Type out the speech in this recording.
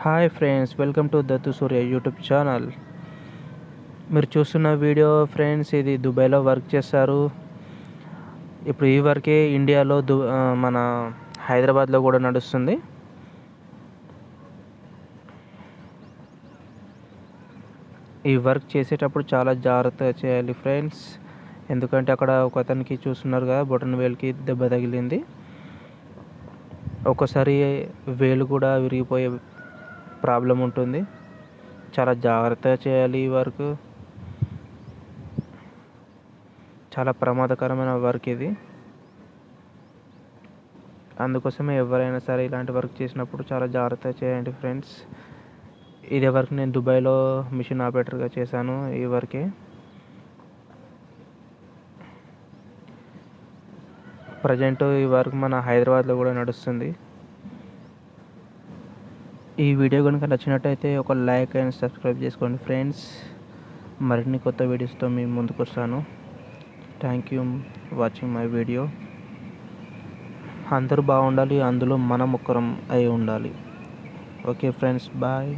Hi friends, welcome to Dattu Surya YouTube channel. మీరు చూస్తున్న video friends, ఇది దుబాయ్లో వర్క్ చేస్తారు. ఇప్పుడు ఈ వర్కే ఇండియాలో మన హైదరాబాద్లో కూడా నడుస్తుంది. ఈ వర్క్ చేసేటప్పుడు చాలా జాగ్రత్తగా చేయాలి ఫ్రెండ్స్. ఎందుకంటే అక్కడ ఒక అతనికి చూస్తున్నారు కదా, బొటన వేలుకి దెబ్బ తగిలింది. ఒక్కోసారి వేలు కూడా విరిగిపోయే ప్రాబ్లం ఉంటుంది. చాలా జాగ్రత్తగా చేయాలి ఈ వర్క్. చాలా ప్రమాదకరమైన వర్క్ ఇది. అందుకోసమే ఎవరైనా సరే ఇలాంటి వర్క్ చేసినప్పుడు చాలా జాగ్రత్తగా చేయండి ఫ్రెండ్స్. ఇదే వర్క్ నేను దుబాయ్లో మిషన్ ఆపరేటర్గా చేశాను. ఈ వర్కే ప్రజెంట్ ఈ వర్క్ మన హైదరాబాద్లో కూడా నడుస్తుంది. ఈ వీడియో కనుక నచ్చినట్టయితే ఒక లైక్ అండ్ సబ్స్క్రైబ్ చేసుకోండి ఫ్రెండ్స్. మరిన్ని కొత్త వీడియోస్తో మీ ముందుకు వస్తాను. Thank you watching my video. అందరూ బాగుండాలి, అందులో మనం ఒక్కరం అయి ఉండాలి. Okay friends, bye.